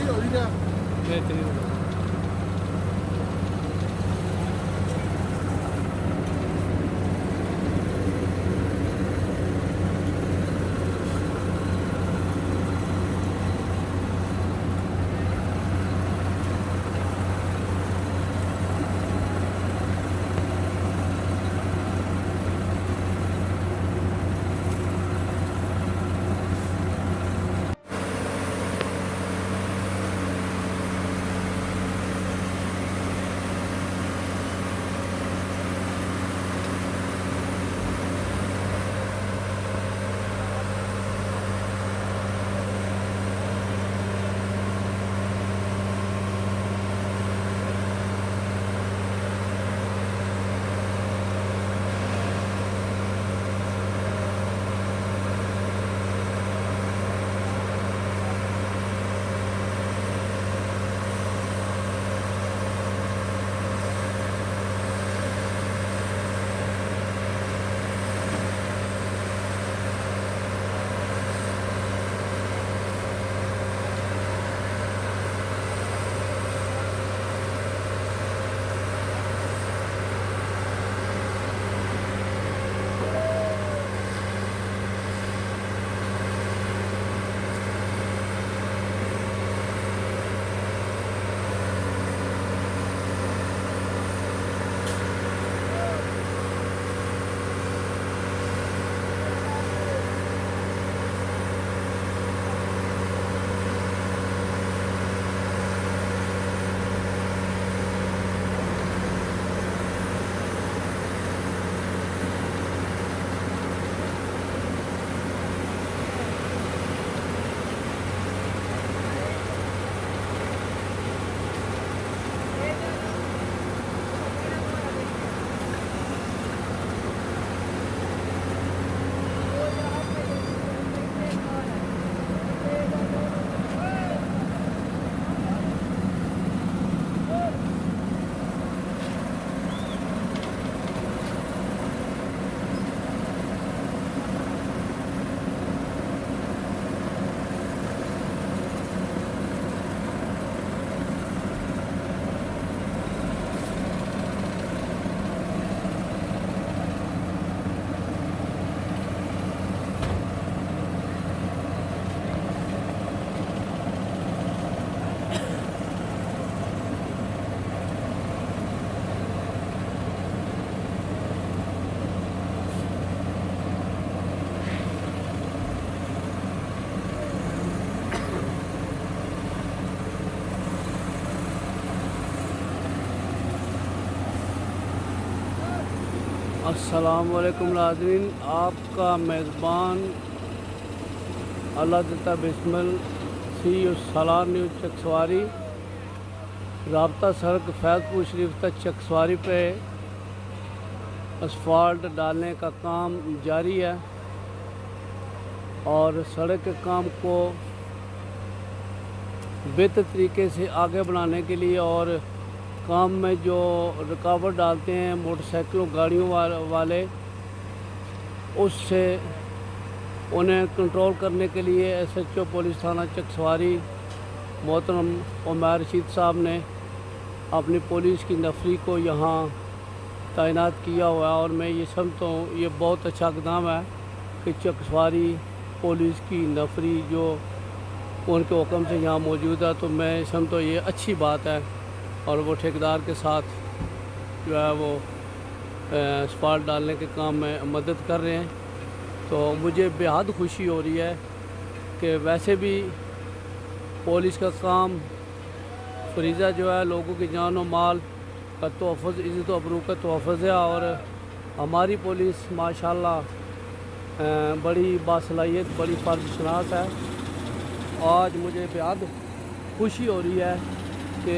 بہترین السلام علیکم ناظرین، آپ کا میزبان اللہ دتا بسمل سی سالار نیوز چکسواری رابطہ سڑک فیض پور شریف تک چکسواری پہ اسفالٹ ڈالنے کا کام جاری ہے اور سڑک کے کام کو بہتر طریقے سے آگے بڑھانے کے لیے اور کام میں جو رکاوٹ ڈالتے ہیں موٹر سائیکلوں گاڑیوں والے، اس سے انہیں کنٹرول کرنے کے لیے ایس ایچ او پولیس تھانہ چکسواری محترم عمیر رشید صاحب نے اپنی پولیس کی نفری کو یہاں تعینات کیا ہوا ہے، اور میں یہ سمجھتا ہوں یہ بہت اچھا اقدام ہے کہ چکسواری پولیس کی نفری جو ان کے حکم سے یہاں موجود ہے، تو میں سمجھتا ہوں یہ اچھی بات ہے، اور وہ ٹھیکیدار کے ساتھ جو ہے وہ اسفالٹ ڈالنے کے کام میں مدد کر رہے ہیں۔ تو مجھے بہت خوشی ہو رہی ہے کہ ویسے بھی پولیس کا کام فریضہ جو ہے لوگوں کی جان و مال کا تحفظ، عزت و ابرو کا تحفظ ہے، اور ہماری پولیس ماشاءاللہ بڑی باصلاحیت، بڑی فرض شناس ہے۔ آج مجھے بہت خوشی ہو رہی ہے کہ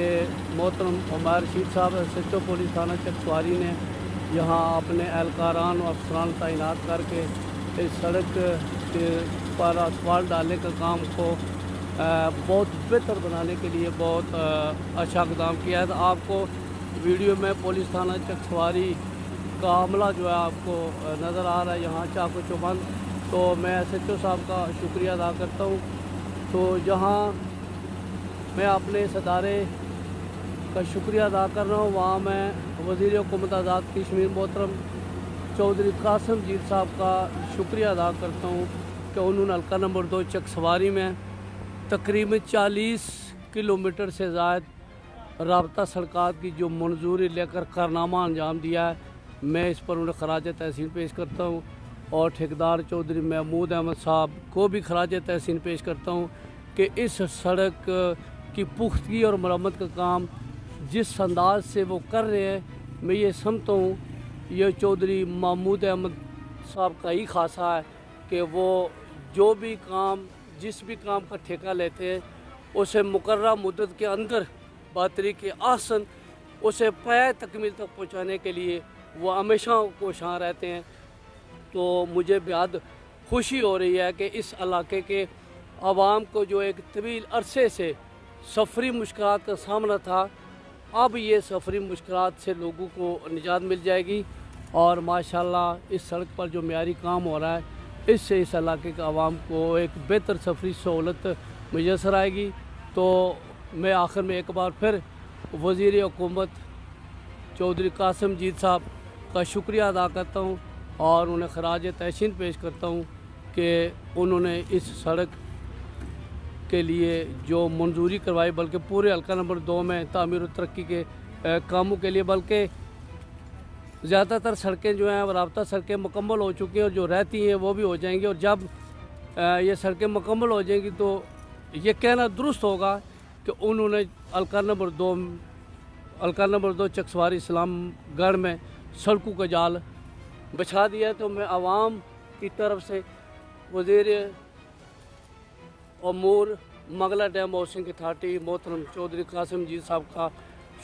محترم عمیر رشید صاحب ایس ایچ او پولیس تھانہ چکسواری نے یہاں اپنے اہلکاران و افسران تعینات کر کے اس سڑک پر اسفالٹ ڈالنے کا کام کو بہت بہتر بنانے کے لیے بہت اچھا اقدام کیا ہے۔ تو آپ کو ویڈیو میں پولیس تھانہ چکسواری کا عملہ جو ہے آپ کو نظر آ رہا ہے یہاں چاقو چوبند، تو میں ایس ایچ او صاحب کا شکریہ ادا کرتا ہوں۔ تو جہاں میں اپنے اس ادارے کا شکریہ ادا کر رہا ہوں. وہاں میں وزیر حکومت آزاد کشمیر محترم چودھری قاسم جید صاحب کا شکریہ ادا کرتا ہوں کہ انہوں نے حلقہ نمبر 2 چک سواری میں تقریباً 40 کلومیٹر سے زائد رابطہ سڑکات کی جو منظوری لے کر کارنامہ انجام دیا ہے. میں اس پر انہیں خراج تحسین پیش کرتا ہوں اور ٹھیکیدار چودھری محمود احمد صاحب کو بھی خراج تحسین پیش کرتا ہوں کہ اس سڑک کی پختگی اور مرمت کا کام جس انداز سے وہ کر رہے ہیں میں یہ سمجھتا ہوں یہ چودھری محمود احمد صاحب کا ہی خاصہ ہے کہ وہ جو بھی کام جس بھی کام کا ٹھیکہ لیتے ہیں اسے مقررہ مدت کے اندر بطریق احسن اسے پائے تکمیل تک پہنچانے کے لیے وہ ہمیشہ کوشاں رہتے ہیں. تو مجھے بہت خوشی ہو رہی ہے کہ اس علاقے کے عوام کو جو ایک طویل عرصے سے سفری مشکلات کا سامنا تھا اب یہ سفری مشکلات سے لوگوں کو نجات مل جائے گی اور ماشاءاللہ اس سڑک پر جو معیاری کام ہو رہا ہے اس سے اس علاقے کے عوام کو ایک بہتر سفری سہولت میسر آئے گی. تو میں آخر میں ایک بار پھر وزیر حکومت چودھری قاسم جید صاحب کا شکریہ ادا کرتا ہوں اور انہیں خراج تحسین پیش کرتا ہوں کہ انہوں نے اس سڑک کے لیے جو منظوری کروائی بلکہ پورے حلقہ نمبر 2 میں تعمیر و ترقی کے کاموں کے لیے بلکہ زیادہ تر سڑکیں جو ہیں رابطہ سڑکیں مکمل ہو چکی ہیں اور جو رہتی ہیں وہ بھی ہو جائیں گی. اور جب یہ سڑکیں مکمل ہو جائیں گی تو یہ کہنا درست ہوگا کہ انہوں نے حلقہ نمبر 2 چکسواری اسلام گڑھ میں سڑکوں کا جال بچھا دیا. تو میں عوام کی طرف سے وزیر امور مغلہ ڈیم ہاؤسنگ اتھارٹی محترم چودھری قاسم جید صاحب کا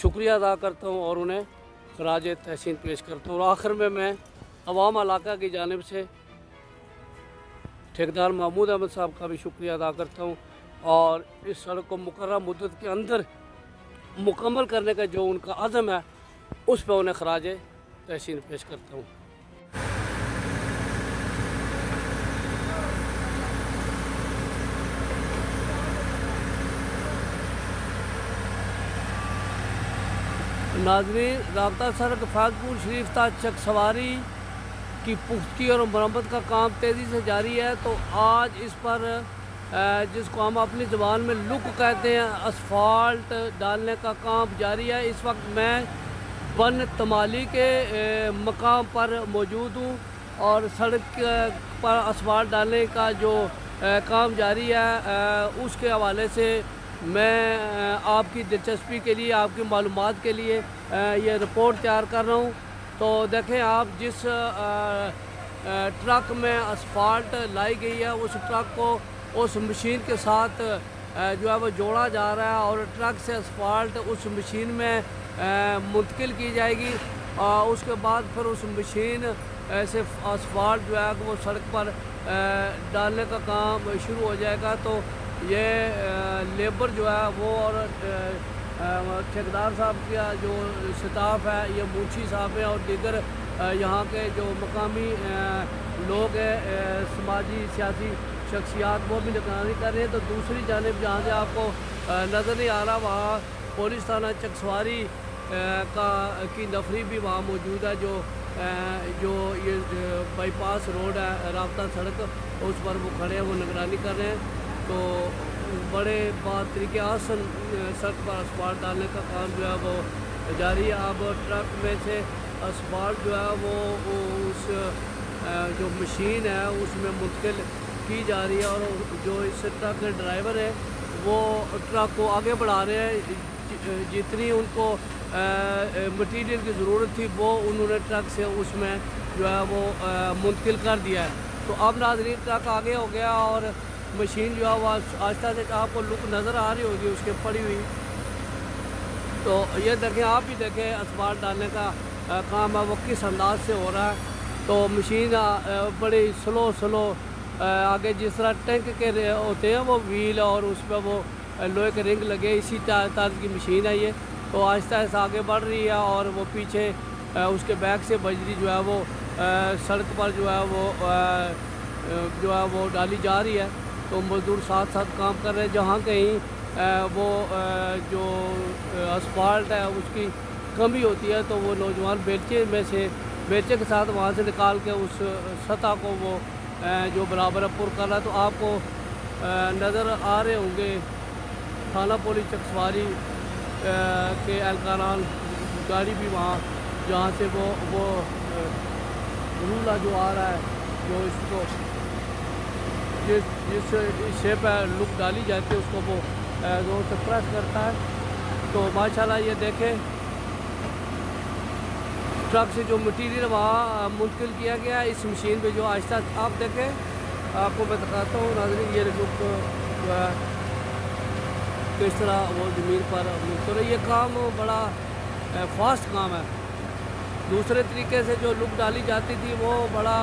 شکریہ ادا کرتا ہوں اور انہیں خراج تحسین پیش کرتا ہوں. اور آخر میں عوام علاقہ کی جانب سے ٹھیکیدار محمود احمد صاحب کا بھی شکریہ ادا کرتا ہوں اور اس سڑک کو مقررہ مدت کے اندر مکمل کرنے کا جو ان کا عزم ہے اس پہ انہیں خراج تحسین پیش کرتا ہوں. ناظرین، رابطہ سڑک فاضپور شریف تا چک سواری کی پختگی اور مرمت کا کام تیزی سے جاری ہے. تو آج اس پر جس کو ہم اپنی زبان میں لک کہتے ہیں اسفالٹ ڈالنے کا کام جاری ہے. اس وقت میں بن تمالی کے مقام پر موجود ہوں اور سڑک پر اسفالٹ ڈالنے کا جو کام جاری ہے اس کے حوالے سے میں آپ کی دلچسپی کے لیے آپ کی معلومات کے لیے یہ رپورٹ تیار کر رہا ہوں. تو دیکھیں آپ جس ٹرک میں اسفالٹ لائی گئی ہے اس ٹرک کو اس مشین کے ساتھ جو ہے وہ جوڑا جا رہا ہے اور ٹرک سے اسفالٹ اس مشین میں منتقل کی جائے گی اور اس کے بعد پھر اس مشین سے اسفالٹ جو ہے وہ سڑک پر ڈالنے کا کام شروع ہو جائے گا. تو یہ لیبر جو ہے وہ اور ٹھیکیدار صاحب کا جو سٹاف ہے یہ منشی صاحب ہیں اور دیگر یہاں کے جو مقامی لوگ ہیں سماجی سیاسی شخصیات وہ بھی نگرانی کر رہے ہیں. تو دوسری جانب جہاں سے آپ کو نظر نہیں آ رہا وہاں پولیس تھانہ چکسواری کی نفری بھی وہاں موجود ہے جو یہ بائی پاس روڈ ہے رابطہ سڑک اس پر وہ کھڑے ہیں وہ نگرانی کر رہے ہیں. تو بڑے طریقے آسن سڑک پر اسفالٹ ڈالنے کا کام جو ہے وہ جاری ہے. اب ٹرک میں سے اسفالٹ جو ہے وہ اس جو مشین ہے اس میں منتقل کی جا رہی ہے اور جو اس ٹرک کے ڈرائیور ہے وہ ٹرک کو آگے بڑھا رہے ہیں. جتنی ان کو مٹیریل کی ضرورت تھی وہ انہوں نے ٹرک سے اس میں جو ہے وہ منتقل کر دیا ہے. تو اب ناظرین ٹرک آگے ہو گیا اور مشین جو ہے وہ آہستہ سے آپ کو لک نظر آ رہی ہوگی اس کے پڑی ہوئی. تو یہ دیکھیں آپ بھی دیکھیں اسفالٹ ڈالنے کا کام ہے وہ کس انداز سے ہو رہا ہے. تو مشین بڑی سلو آگے جس طرح ٹینک کے ہوتے ہیں وہ ویل اور اس پہ وہ لوہے کے رنگ لگے اسی طرح کی مشین ہے یہ. تو آہستہ آہستہ آگے بڑھ رہی ہے اور وہ پیچھے اس کے بیک سے بجری جو ہے وہ سڑک پر جو ہے وہ ڈالی جا رہی ہے. تو مزدور ساتھ کام کر رہے ہیں. جہاں کہیں وہ جو اسفالٹ ہے اس کی کمی ہوتی ہے تو وہ نوجوان بیلچے کے ساتھ وہاں سے نکال کے اس سطح کو وہ جو برابر پر کر رہا ہے. تو آپ کو نظر آ رہے ہوں گے تھانہ پولیس چکسواری کے اہلکاران گاڑی بھی وہاں جہاں سے وہ رولہ جو آ رہا ہے جو اس کو جس شے پہ لک ڈالی جاتی ہے اس کو وہ زور سے پریس کرتا ہے. تو ماشاءاللہ یہ دیکھیں ٹرک سے جو مٹیریل وہاں منتقل کیا گیا ہے اس مشین پہ جو آہستہ آپ دیکھیں آپ کو میں دکھاتا ہوں ناظرین یہ لک جو ہے کس طرح وہ زمین پر منتقل ہے. یہ کام بڑا فاسٹ کام ہے. دوسرے طریقے سے جو لک ڈالی جاتی تھی وہ بڑا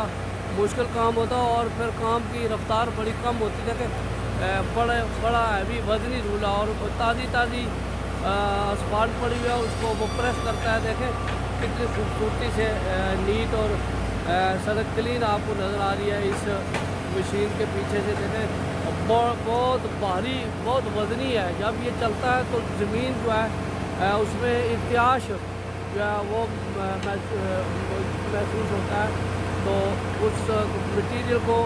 مشکل کام ہوتا اور پھر کام کی رفتار بڑی کم ہوتی ہے کہ بڑا ہیوی وزنی رولہ اور تازی اسفالٹ پڑی ہوئی ہے اس کو وہ پریس کرتا ہے. دیکھیں کتنی خوبصورتی سے نیٹ اور سڑک کلین آپ کو نظر آ رہی ہے اس مشین کے پیچھے سے. دیکھیں بہت بھاری بہت وزنی ہے. جب یہ چلتا ہے تو زمین جو ہے اس میں ارتعاش جو ہے وہ محسوس ہوتا ہے. تو اس مٹیریل کو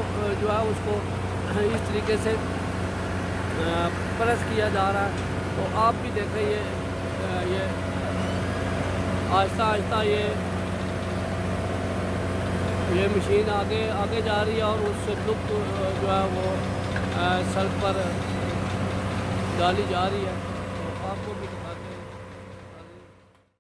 جو ہے اس کو اس طریقے سے پریس کیا جا رہا ہے. تو آپ بھی دیکھیں یہ آہستہ آہستہ یہ مشین آگے جا رہی ہے اور اس لک جو ہے وہ سڑک پر ڈالی جا رہی ہے. تو آپ کو بھی دکھاتے ہیں